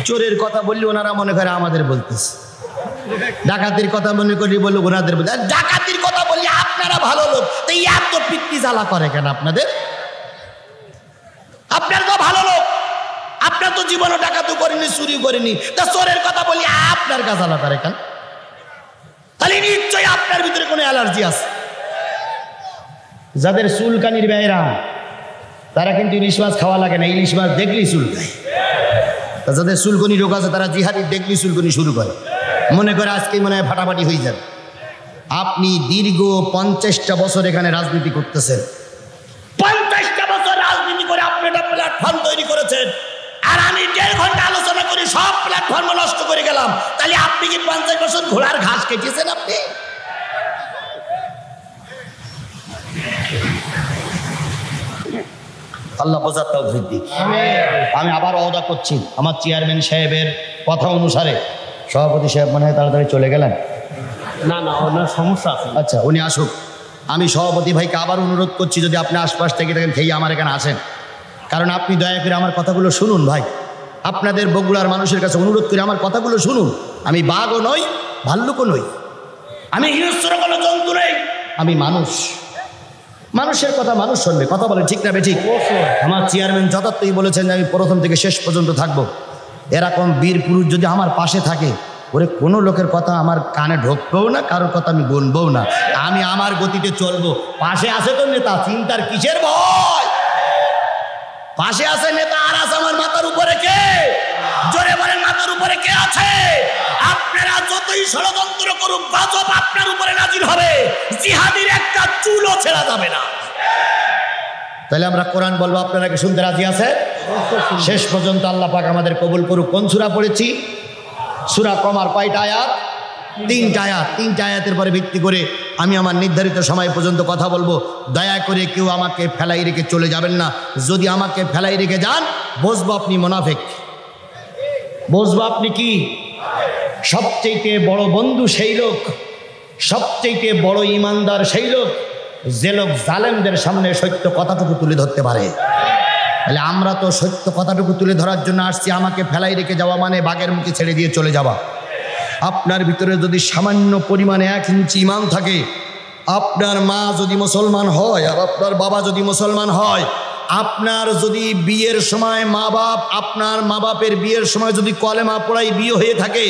চোরের কথা বললি ওনারা মনে করে আমাদের বলতেছে, ডাকাতির কথা মনে করি বললো ওনাদের বলতে। ডাকাতির কথা বললি আপনারা ভালো লোক, তাই এত পিত্তি জ্বালা করে কেন আপনাদের? আপনার তো ভালো লোক, আপনার তো জীবনে ডাকাতি করেনি, চুরি করেনি, তা চোরের কথা বলি আপনার গাছালা করে কেন? তাহলে নিশ্চয়ই আপনার ভিতরে কোনো অ্যালার্জি আছে। যাদের চুলকানির ব্যায়াম তারা কিন্তু ইলিশ মাছ খাওয়া লাগে না, ইলিশ মাছ দেখলেই চুলকায়। যাদের চুলকনি রোগ আছে তারা জিহাদি দেখলেই চুলকনি শুরু করে, মনে করে আজকেই মনে হয় ফাটাফাটি হয়ে যাবে। আপনি দীর্ঘ 50টা বছর এখানে রাজনীতি করতেছেন, 50টা বছর রাজনীতি করে আপনি একটা প্ল্যাটফর্ম তৈরি করেছেন, আর আমি 1.5 ঘন্টা আলোচনা করি সব প্ল্যাটফর্ম নষ্ট করে গেলাম। তাহলে আপনি কি 50 বছর ঘোড়ার ঘাস কেটেছেন? আপনি আল্লাহ বোঝার তৌফিক দিক। আমি আবার ওয়াদা করছি, আমার চেয়ারম্যান সাহেবের কথা অনুসারে, সভাপতি সাহেব মনে হয় তাড়াতাড়ি চলে গেলেন, না না ওনার সমস্যা আছে। আচ্ছা উনি আসুক। আমি সভাপতি ভাইকে আবার অনুরোধ করছি, যদি আপনি আশপাশ থেকে দেখেন খেয়ে আমার এখানে আসেন, কারণ আপনি দয়া করে আমার কথাগুলো শুনুন ভাই। আপনাদের বগুড়ার মানুষের কাছে অনুরোধ করে আমার কথাগুলো শুনুন। আমি বাঘও নই, ভাল্লুকও নই, আমি হিংস্র কোনো জন্তু নই, আমি মানুষ। মানুষের কথা মানুষ শুনবে, কথা বলে ঠিক না বেঠিক? আমার চেয়ারম্যান যথার্থই বলেছেন যে আমি প্রথম থেকে শেষ পর্যন্ত থাকবো। এরকম বীর পুরুষ যদি আমার পাশে থাকে, ওরে কোনো লোকের কথা আমার কানে ঢোকবেও না, কারোর কথা আমি গুনবও না, আমি আমার গতিতে চলবো। পাশে আছে তো নেতা, চিন্তার কিসের ভয়? পাশে আছে নেতা, আর আছে আমার মাথার উপরে কে? জোরে বলেন, মাথার উপরে কে আছে? আপনারা যতই ষড়যন্ত্র করুক, গজব আপনার উপরে নাজিল হবে, জিহাদির একটা চুলও ছেড়া যাবে না। তাহলে আমরা কোরআন বলবো, আপনারা কি শুনতে রাজি আছে? শেষ পর্যন্ত আল্লাহ পাক আমাদের কবুল করুক। কোন সূরা পড়েছি? সূরা কমার কয়টা আয়াত? 3টা আয়াত। 3টা আয়াতের পরে ভিত্তি করে আমি আমার নির্ধারিত সময় পর্যন্ত কথা বলবো। দয়া করে কেউ আমাকে ফেলাই রেখে চলে যাবেন না। যদি আমাকে ফেলাই রেখে যান, বুঝবো আপনি মুনাফিক, বুঝবো আপনি কি। সবচেয়ে বড় বন্ধু সেই লোক, সবচেয়ে বড় ইমানদার সেই লোক, যে লোক জালেমদের সামনে সত্য কথাটুকু তুলে ধরতে পারে। তাহলে আমরা তো সত্য কথাটুকু তুলে ধরার জন্য আসছি। আমাকে ফেলাই রেখে যাওয়া মানে বাঘের মুখে ছেড়ে দিয়ে চলে যাওয়া। আপনার ভিতরে যদি সামান্য পরিমাণে 1 ইঞ্চি ইমান থাকে, আপনার মা যদি মুসলমান হয় আর আপনার বাবা যদি মুসলমান হয়, আপনার যদি বিয়ের সময় আপনার মা বাপের বিয়ের সময় যদি কলেমা পড়াই বিয়ে হয়ে থাকে,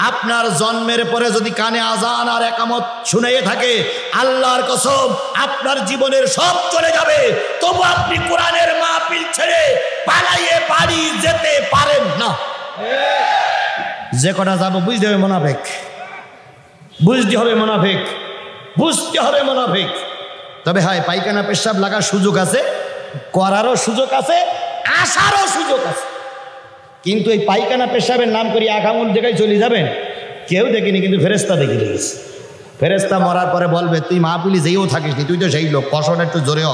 আপনার জন্মের পরে যদি কানে আজান আর একামত শুনিয়ে থাকে, আল্লাহর কসম আপনার জীবনের সব চলে যাবে, তবু আপনি কোরআনের মাহফিল ছেড়ে পালাইয়ে বাড়ি যেতে পারেন না। যে কটা যাবো বুঝতে হবে মুনাফিক, বুঝতে হবে মুনাফিক, বুঝতে হবে মুনাফিক। তবে হ্যাঁ, পায়খানা পেশাব লাগার সুযোগ আছে, করারও সুযোগ আছে, আসারও সুযোগ আছে। কিন্তু এই পায়খানা পেশাবের নাম করে 1 আঙুল জায়গায় চলে যাবেন, কেউ দেখেনি, কিন্তু ফেরেস্তা দেখে গেছে। ফেরেস্তা মরার পরে বলবে, তুই মাহফিলে যেও থাকিস নি, তুই তো সেই লোক, কষণ একটু জোরে হ।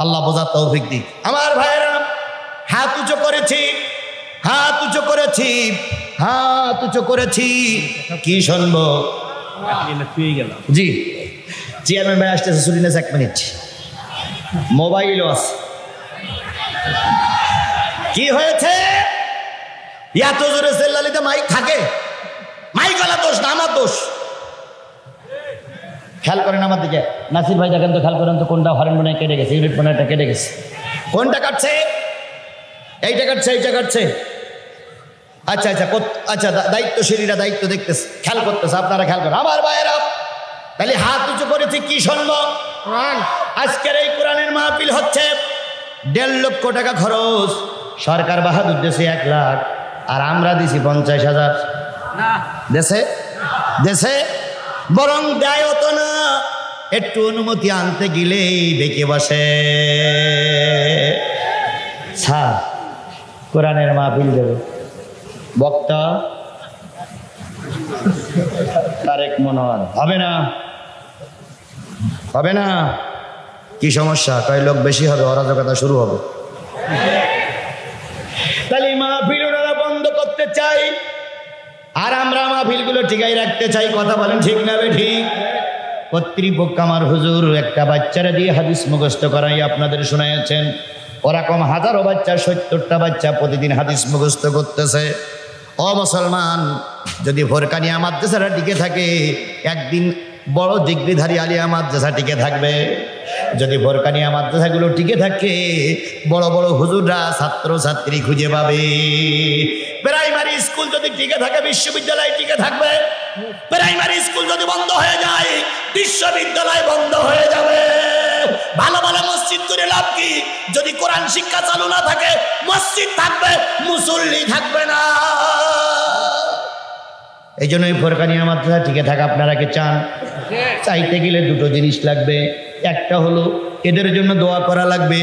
আল্লাহ বোঝার তৌফিক দিক। আমার ভাইয়েরা, হাত উঁচু করেছি, হাত উঁচু করেছি, হাত উঁচু করেছি, কি শুনবো? জি, চেয়ারম্যান ভাই আসতেছে, শুনিনেস 1 মিনিট, মোবাইলও আছে। কি হয়েছে? এত জোরে চেল্লালিতে মাইক থাকে? মাইক ওয়ালা দোষ না, আমার দোষ। খেয়াল করেন আমার দিকে, নাসির ভাই দেখেন তো, খেয়াল করেন তো কোনটা হরেন মনে কেটে গেছে, ইউনিট মনে একটা কেটে গেছে। কোনটা কাটছে? এইটা কাটছে, এইটা কাটছে। আচ্ছা আচ্ছা আচ্ছা, দায়িত্বশীলীরা দায়িত্ব দেখতেছে, খেয়াল করতেছে, আপনারা খেয়াল করেন। আমার ভাইয়েরা, তাহলে হাত উঁচু করেছি, কি শুনবো? আজকের এই কোরআনের মাহফিল হচ্ছে 1.5 লক্ষ টাকা খরচ। সরকার বাহাদুর দেশে 1 লাখ, আর আমরা দিছি 50,000। দেশে দেশে বরং দেয় তো না, একটু অনুমতি আনতে গেলেই বেঁকে বসে। স্যার, কোরআনের মাহফিল দেব, বক্তা তারেক মনোয়ার হবে না, হবে না। কি সমস্যা? কয় লোক বেশি হবে, অরাজকতা শুরু হবে। তাহলে মাহফিল ওনারা বন্ধ করতে চাই, আর আমরা মাহফিলগুলো ঠিকাই রাখতে চাই। কথা বলেন ঠিক না ঠিক? কর্তৃপক্ষ আমার হুজুর একটা বাচ্চারা দিয়ে হাদিস মুখস্থ করাই আপনাদের শোনাইয়াছেন। ওরকম হাজারো বাচ্চা, 70টা বাচ্চা প্রতিদিন হাদিস মুখস্থ করতেছে। ও মুসলমান, যদি ভোরকানিয়া মাদ্রাসাটা টিকে থাকে, একদিন বড় ডিগ্রিধারী আলিয়া মাদ্রাসা টিকে থাকবে। যদি ভোরকানিয়া মাদ্রাসাগুলো টিকে থাকে, বড় বড় হুজুররা ছাত্র ছাত্রী খুঁজে পাবে। প্রাইমারি স্কুল যদি টিকে থাকে, বিশ্ববিদ্যালয় টিকে থাকবে। প্রাইমারি স্কুল যদি বন্ধ হয়ে যায়, বিশ্ববিদ্যালয় বন্ধ হয়ে যাবে। ভালো ভালো মসজিদ করে লাভ কি? যদি কোরআন শিক্ষা চালু না থাকে, মসজিদ থাকবে, মুসল্লি থাকবে না। এই জন্যই ফোরকানিয়া মাদ্রাসা টিকে থাকা আপনারা কি চান? চাইতে গেলে 2টো জিনিস লাগবে। একটা হলো এদের জন্য দোয়া করা লাগবে,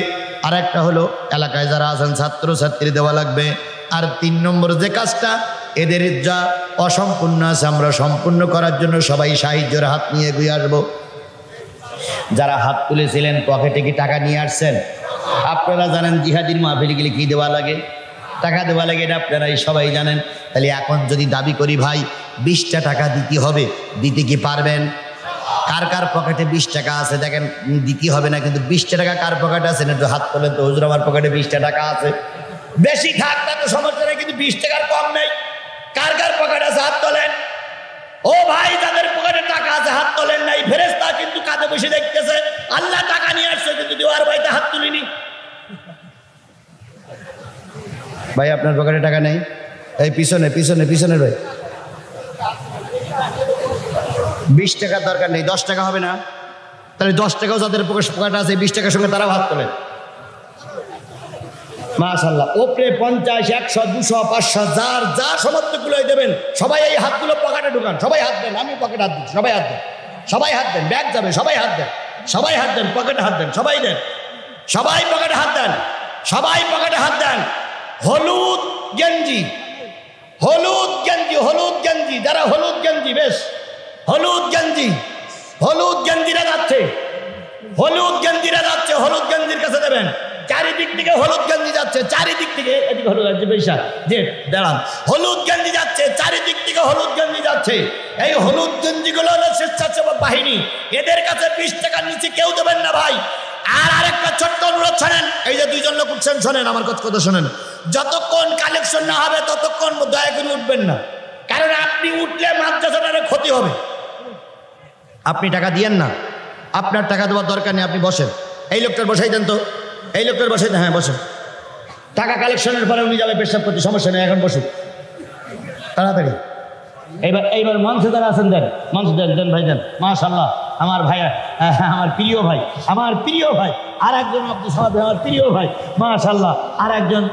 আর একটা হলো এলাকায় যারা আছেন ছাত্র ছাত্রী দেওয়া লাগবে। আর 3 নম্বর যে কাজটা, এদের যা অসম্পূর্ণ আছে আমরা সম্পূর্ণ করার জন্য সবাই সাহায্যের হাত নিয়ে এগিয়ে আসবো। যারা হাত তুলেছিলেন পকেটে কি টাকা নিয়ে আসছেন? আপনারা জানেন জিহাদির মাহফিলে গেলে কি দেওয়া লাগে, টাকা দেওয়া লাগে, এটা আপনারাই সবাই জানেন। তাহলে এখন যদি দাবি করি ভাই 20টা টাকা দিতে হবে, দিতে কি পারবেন? কার কার পকেটে 20 টাকা আছে? দেখেন, দিতে হবে না, কিন্তু 20টা টাকা কার পকেটে আছে? একটু হাত তোলেন তো। হুজুর, আমার পকেটে 20টা টাকা আছে। বেশি থাক তা তো সমস্যা নেই, কিন্তু 20 টাকার কম নেই। কার কার পকেটে আছে? হাত তোলেন। ও ভাই, যাদের পকেটে টাকা আছে হাত তোলেন। তোলেন নাই, ফেরেশতা কিন্তু কাঁধে বসে দেখতেছে আল্লাহ টাকা নিয়ে আসছে, কিন্তু দেওয়ার ভাইতে হাত তুলিনি। ভাই আপনার পকেটে টাকা নেই? এই পিছনে পিছনে পিছনে ভাই, 20 টাকার দরকার নেই, 10 টাকা হবে না? তাহলে 10 টাকাও যাদের পকেটে আছে 20 টাকার সঙ্গে তারাও হাত তোলেন। মাশাআল্লাহ, ওপরে 50, 100, 200, 500 যার যা সমর্থগুলো দেবেন সবাই এই হাতগুলো পকেটে ঢুকান। সবাই হাত দেন, আমি পকেটে হাত দিচ্ছি, সবাই হাত দেন, সবাই হাত দেন, ব্যাগ যাবে, সবাই হাত দেন, সবাই হাত দেন, পকেটে হাত দেন, সবাই দেন, সবাই পকেটে হাত দেন, সবাই পকেটে হাত দেন। হলুদ গেঞ্জি, হলুদ গেঞ্জি, হলুদ গেঞ্জি, যারা হলুদ গেঞ্জি, বেশ হলুদ গেঞ্জি, হলুদ গেঞ্জিরা যাচ্ছে, হলুদ গেঞ্জিরা যাচ্ছে, হলুদ গেঞ্জির কাছে দেবেন। চারিদিক থেকে হলুদ গেঞ্জি যাচ্ছে, চারিদিক থেকে, এদিকে হলুদ গেঞ্জি বেশা যে দাঁড়ান, হলুদ গেঞ্জি যাচ্ছে, চারিদিক থেকে হলুদ গেঞ্জি যাচ্ছে। এই হলুদ গেঞ্জিগুলো হলো স্বেচ্ছাসেবক বাহিনী, এদের কাছে 20 টাকার নিচে কেউ দেবেন না ভাই। আর আরেকটা ছোট্ট অনুরোধ শোনেন, এই যে 2 জন লোক উঠছেন, শোনেন আমার কথা শোনেন, যতক্ষণ কালেকশন না হবে ততক্ষণ দয়া করে উঠবেন না, কারণ আপনি উঠলে মাদ্রাসাটার ক্ষতি হবে। আপনি টাকা দিয়েন না, আপনার টাকা দেওয়ার দরকার নেই, আপনি বসেন। এই লোকটার বসাই দেন তো, এই লোকটার বসাই দেন, হ্যাঁ বসেন। টাকা কালেকশনের পরে উনি যাবে পেশাব করতে, সমস্যা নেই, এখন বসুন তাড়াতাড়ি। এইবার মঞ্চে যারা আছেন দেন, মঞ্চে দেন, দেন ভাই দেন। মাশাআল্লাহ, আমার ভাই, আমার প্রিয় ভাই, আমার প্রিয় ভাই, আর একজন আব্দুল সামাদ, আমার প্রিয় ভাই, মাশাআল্লাহ, আর একজন।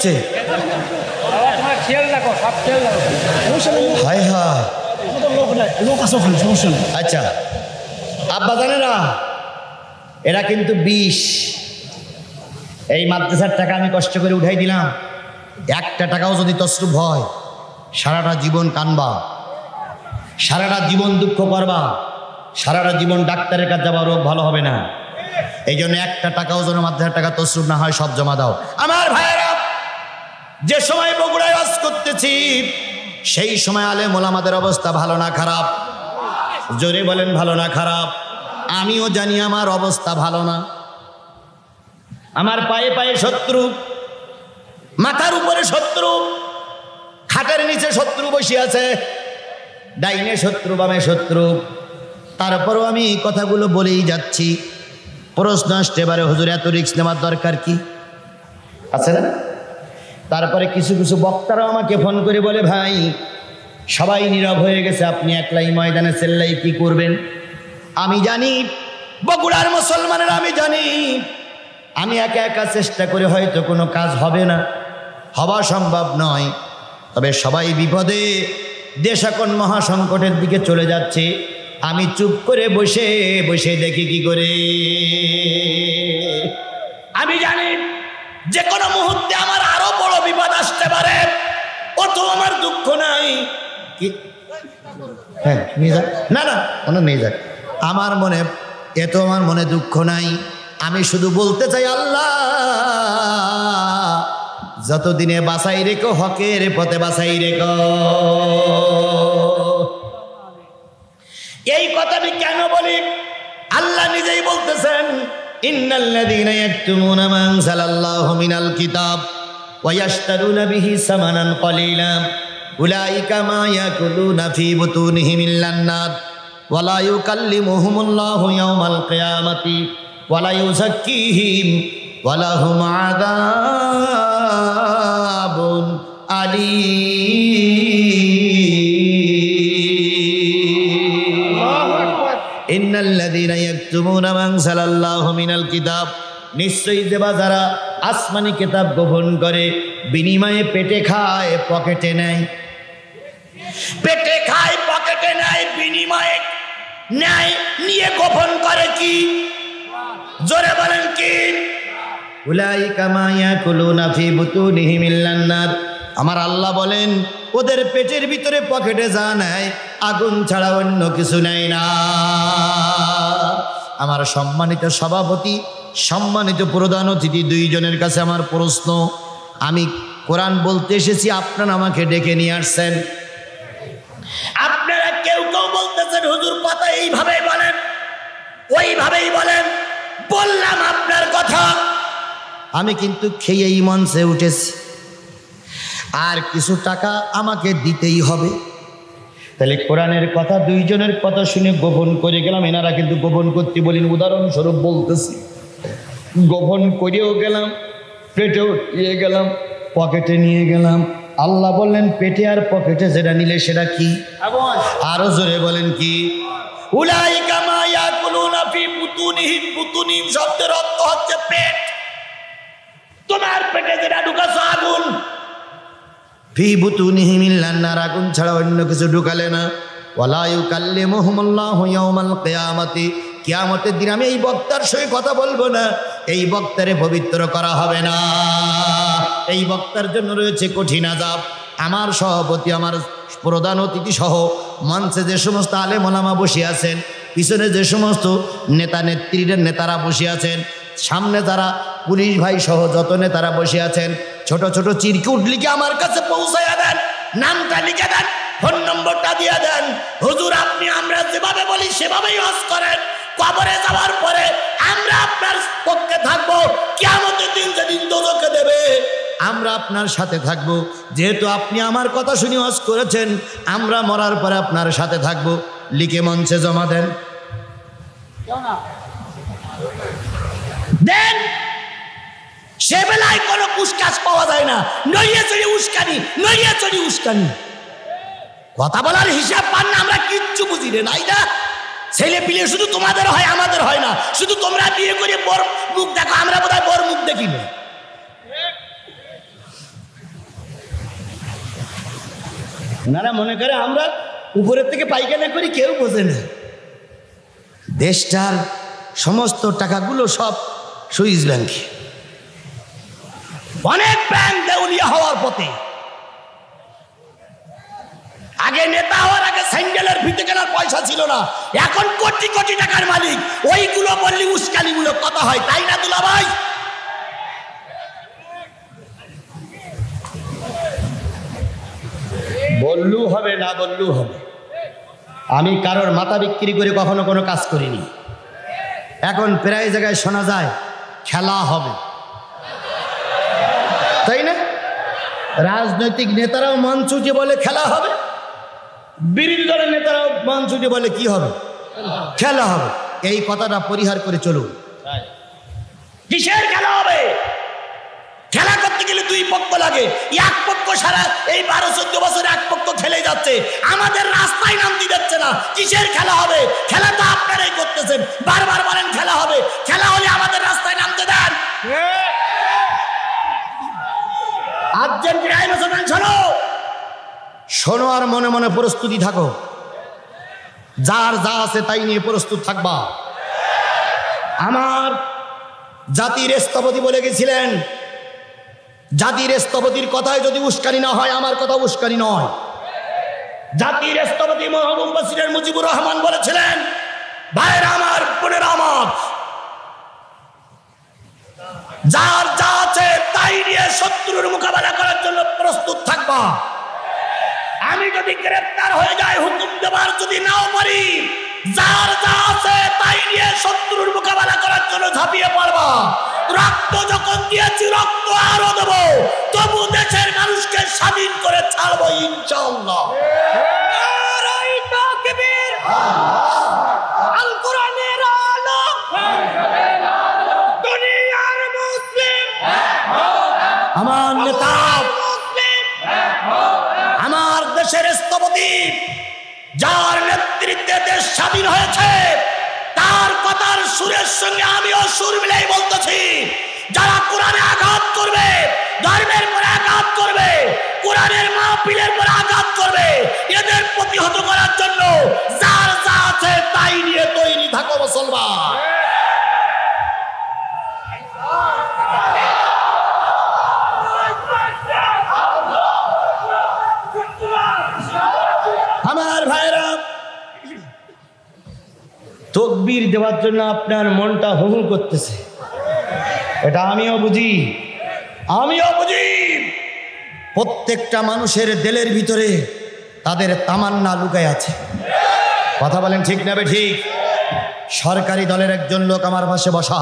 হচ্ছে? হায় হায়, আচ্ছা আব্বা জানেরা, এরা কিন্তু 20। এই মাদ্রাসার টাকা আমি কষ্ট করে উঠাই দিলাম, একটা টাকাও যদি তসরুফ হয় সারাটা জীবন কানবা, সারাটা জীবন দুঃখ করবা, সারাটা জীবন ডাক্তারের কাছে যাবা, রোগ ভালো হবে না। এই জন্য একটা টাকাও যেন মাদ্রাসার টাকা তসরুফ না হয়, সব জমা দাও। আমার ভাইয়েরা, যে সময় বগুড়ায় ওয়াজ করতেছি সেই সময় আলেম ওলামাদের অবস্থা ভালো না খারাপ? জোরে বলেন, ভালো না খারাপ? আমিও জানি আমার অবস্থা ভালো না। আমার পায়ে পায়ে শত্রু, মাথার উপরে শত্রু, খাটের নিচে শত্রু বসে আছে, ডাইনে শত্রু বামে শত্রু। তারপরও আমি কথাগুলো বলেই যাচ্ছি। প্রশ্ন আসতে পারে, হুজুর এত রিস্ক নেওয়ার দরকার কি আছে না? তারপরে কিছু কিছু বক্তারাও আমাকে ফোন করে বলে, ভাই সবাই নীরব হয়ে গেছে, আপনি একলাই ময়দানে চেল্লাই কি করবেন? আমি জানি বগুড়ার মুসলমানেরা, আমি জানি আমি একা একা চেষ্টা করে হয়তো কোনো কাজ হবে না, হওয়া সম্ভব নয়। তবে সবাই বিপদে, দেশ এখন মহাসংকটের দিকে চলে যাচ্ছে। আমি চুপ করে বসে বসে দেখি কি করে। আমি জানি যে কোনো মুহূর্তে আমার আরো বড় বিপদ আসতে পারে, অত আমার দুঃখ নাই। কি হ্যাঁ নিয়ে যাক, না না ওনার নিয়ে যাক, আমার মনে এত আমার মনে দুঃখ নাই। আমি শুধু বলতে চাই, আল্লাহ যতদিনে বাঁচাই রেখো, হকের পথে বাঁচাই রেখো। এই কথা আমি কেন বলি? আল্লাহ নিজেই বলতেছেন, ইন্নাল্লাযীনা ইয়াকতুমুনা মা আনজালাল্লাহু মিনাল কিতাব ওয়া ইয়াশতারুনা বিহি সামানান কলিলা উলাইকা মা ইয়াকুলুনা ফি বুতুনিহিম ইল্লান নার ওয়া লা ইউকাল্লিমুহুমুল্লাহু ইয়াওমাল কিয়ামাতি ওয়া লা ইউযাক্কিহিম ওয়া লাহুম আযাবুন আলীম। ইন্নাল্লাযীনা ইয়াকতুমুনা মা আনজালাল্লাহু মিনাল কিতাব, নিশ্চয়ই দেবা যারা আসমানি কিতাব গোপন করে, বিনিময়ে পেটে খায় পকেটে নেয়। পেটে খায় পকেটে নেয়, বিনিময়ে নেয়, নিয়ে গোপন করে কি? জোরে বলেন কি? উলাইকা মা ইয়াকুলুনা ফি বুতুনিহিম ইল্লান নার। আমার আল্লাহ বলেন, ওদের পেটের ভিতরে পকেটে যা নেয় আগুন ছাড়া অন্য কিছু নেয় না। আমার সম্মানিত সভাপতি, সম্মানিত প্রধান অতিথি দুইজনের কাছে আমার প্রশ্ন, আমি কোরআন বলতে এসেছি, আপনারা আমাকে ডেকে নিয়ে আসছেন। আপনারা কেউ কেউ বলতেছেন, হুজুর কথা এইভাবেই বলেন, ওইভাবেই বলেন। বললাম আপনার কথা, আমি কিন্তু খেয়ে এই মঞ্চে উঠেছি, আর কিছু টাকা আমাকে দিতেই হবে। তাহলে কোরআনের কথা দুইজনের কথা শুনে গোপন করে গেলাম, এনারা কিন্তু গোপন করতে বলেন, উদাহরণস্বরূপ বলতেছি, গোপন করেও গেলাম, পেটেও নিয়ে গেলাম, পকেটে নিয়ে গেলাম। আল্লাহ বললেন, পেটে আর পকেটে যেটা নিলে সেটা কি? আরো জোরে বলেন কি? উলাইকা মা ইয়াকুলুনা ফি বুতুনিহিম, বুতুনিহিম শব্দের অর্থ হচ্ছে পেট। তোমার পেটে যেটা ঢুকাছো আগুন, ফি বুতুনিহিম ইল্লান নার, আগুন ছাড়া অন্য কিছু ঢুকালে না। ওয়ালা ইউকাল্লিমুহুমুল্লাহু ইয়াওমাল কিয়ামাতি, কিয়ামতের দিন আমি এই বক্তার সঙ্গে কথা বলবো না, এই বক্তারে পবিত্র করা হবে না। এই বক্তার জন্য রয়েছে কঠিন আযাব। আমার সভাপতি, আমার প্রধান অতিথি সহ মঞ্চে যে সমস্ত আলেম ওলামা বসে আছেন, পিছনে যে সমস্ত নেতা নেত্রীদের নেতারা বসে আছেন, সামনে যারা পুলিশ ভাই সহ যত নেতারা বসে আছেন, ছোট ছোট চিরকুট লিখে আমার কাছে পৌঁছাইয়া দেন, নামটা লিখে দেন, ফোন নম্বরটা দিয়ে দেন। হুজুর আপনি আমরা যেভাবে বলি সেভাবেই ওয়াজ করেন, কবরে যাওয়ার পরে আমরা আপনার পক্ষে থাকবো, কিয়ামতের দিন যেদিন দোজখে দেবে আমরা আপনার সাথে থাকব। যেহেতু আপনি আমার কথা শুনে ওয়াজ করেছেন, আমরা মরার পরে আপনার সাথে থাকব। লিখে মঞ্চে জমা দেন, দেন। সে বেলায় কোনো কুসকাস পাওয়া যায় না, নইয়ে চড়ি উস্কানি, নইয়ে চড়ি উস্কানি। কথা বলার হিসাব পান না, আমরা কিচ্ছু বুঝি রে নাই না। ছেলে পিলে শুধু তোমাদের হয়, আমাদের হয় না। শুধু তোমরা বিয়ে করে বর মুখ দেখো, আমরা বোধহয় বর মুখ দেখি না। ওনারা মনে করে আমরা উপরের থেকে পাইখানা করি, কেউ বোঝে না। দেশটার সমস্ত টাকাগুলো সব সুইস ব্যাংকে। অনেক ব্যাংক দেউলিয়া হওয়ার পথে। আগে নেতা হওয়ার আগে স্যান্ডেলের ফিতে কেনার পয়সা ছিল না, এখন কোটি কোটি টাকার মালিক। ওইগুলো বললি উস্কানিগুলো কথা হয়, তাই না দুলা ভাই? বললেও হবে, না বললেও হবে। আমি কারোর মাথা বিক্রি করে কখনো কোনো কাজ করিনি। এখন প্রায় জায়গায় শোনা যায় খেলা হবে, তাই না? রাজনৈতিক নেতারাও মঞ্চ উঠে বলে খেলা হবে, বিরোধী দলের নেতারাও মঞ্চ উঠে বলে কি হবে? খেলা হবে। এই কথাটা পরিহার করে চলুন। কিসের খেলা হবে? খেলা করতে গেলে দুই পক্ষ লাগে, এক পক্ষ সারা এই 12-14 বছর এক পক্ষ খেলে যাচ্ছে, আমাদের রাস্তায় নামতে যাচ্ছে না। কিসের খেলা হবে? খেলা তো আপনারাই করতেছেন, বারবার বলেন খেলা হবে। খেলা হলে আমাদের রাস্তায় নামতে দেন। আর্জেন্টিনায় মুসলমান শোনো, শোনো আর মনে মনে প্রস্তুতি থাকো। যার যা আছে তাই নিয়ে প্রস্তুত থাকবা। আমার জাতির স্থপতি বলে গেছিলেন, জাতির স্থপতির কথায় যদি উস্কানি না হয়, আমার কথা উস্কানি নয়। জাতির স্থপতি মরহুম প্রেসিডেন্ট মুজিবুর রহমান বলেছিলেন, ভাইরা আমার, বোনেরা আমার, যার যা আছে তাই নিয়ে শত্রুর মোকাবেলা করার জন্য প্রস্তুত থাকবা। আমি যদি গ্রেফতার হয়ে যাই, হুকুম দেবার যদি নাও পারি, যার যা আছে তাই নিয়ে শত্রুর মোকাবেলা করার জন্য ঝাঁপিয়ে পড়বা। রক্ত যখন দিয়েছি, রক্ত আরো দেব, তবু দেশের মানুষকে স্বাধীন করে ছাড়বো ইনশাআল্লাহ। আল কোরআনের আলো, দুনিয়ার মুসলিম, আমার নেতা, আমার দেশের স্থপতি, যার নেতৃত্বে দেশ স্বাধীন হয়েছে, তার কথার সুরের সঙ্গে আমিও সুর মিলাই বলতেছি, যারা কোরআনে আঘাত করবে, ধর্মের পরে আঘাত করবে, কোরআনের মাহফিলের পরে আঘাত করবে, এদের প্রতিহত করার জন্য যার যা আছে তাই নিয়ে তৈরি থাকো মুসলমান। আমার ভাইরা, তাকবীর দেওয়ার জন্য আপনার মনটা হু হু করতেছে, এটা আমিও বুঝি, আমিও বুঝি। প্রত্যেকটা মানুষের দিলের ভিতরে তাদের তামান্না লুকায় আছে। কথা বলেন ঠিক না ঠিক? সরকারি দলের একজন লোক আমার পাশে বসা।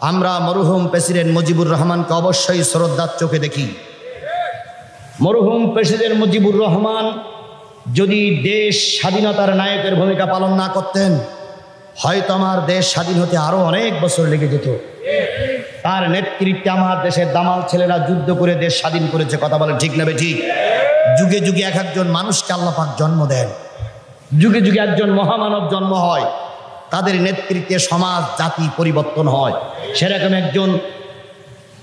আমরা মরহুম প্রেসিডেন্ট মুজিবুর রহমানকে অবশ্যই শ্রদ্ধার চোখে দেখি। মরহুম প্রেসিডেন্ট মুজিবুর রহমান যদি দেশ স্বাধীনতার নায়কের ভূমিকা পালন না করতেন, হয়তো আমার দেশ স্বাধীন হতে আরো অনেক বছর লেগে যেত। তার নেতৃত্বে আমার দেশের দামাল ছেলেরা যুদ্ধ করে দেশ স্বাধীন করেছে। কথা বলেন ঠিক না ঠিক? যুগে যুগে এক একজন মানুষকে আল্লাহ পাক জন্ম দেন, যুগে যুগে একজন মহামানব জন্ম হয়, তাদের নেতৃত্বে সমাজ জাতি পরিবর্তন হয়। সেরকম একজন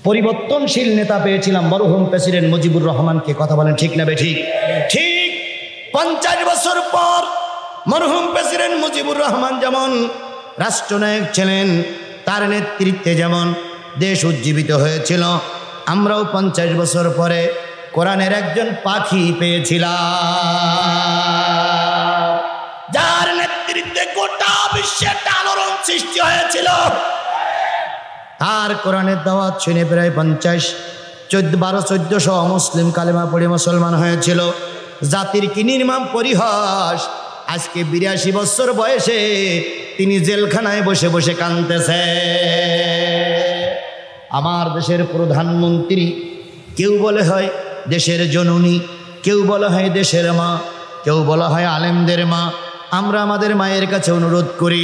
পরিবর্তনশীল নেতা পেয়েছিলাম মরহুম প্রেসিডেন্ট মুজিবুর রহমানকে। কথা বলেন ঠিক না ঠিক? ঠিক 50 বছর পর মরহুম প্রেসিডেন্ট মুজিবুর রহমান যেমন রাষ্ট্রনায়ক ছিলেন, তার নেতৃত্বে যেমন দেশ উজ্জীবিত হয়েছিল, আমরাও 50 বছর পরে কোরআনের একজন পাখি পেয়েছিলাম, যার নেতৃত্বে গোটা বিশ্বে একটা আলোড়ন সৃষ্টি হয়েছিল। তার কোরআনের দাওয়াত শুনে প্রায় 1200 মুসলিম কালেমা পড়ে মুসলমান হয়েছিল। জাতির কি নির্মম পরিহাস, আজকে 82 বছর বয়সে তিনি জেলখানায় বসে বসে কাঁদতেছে। আমার দেশের প্রধানমন্ত্রী, কেউ বলে হয় দেশের জননী, কেউ বলা হয় দেশের মা, কেউ বলা হয় আলেমদের মা। আমরা আমাদের মায়ের কাছে অনুরোধ করি,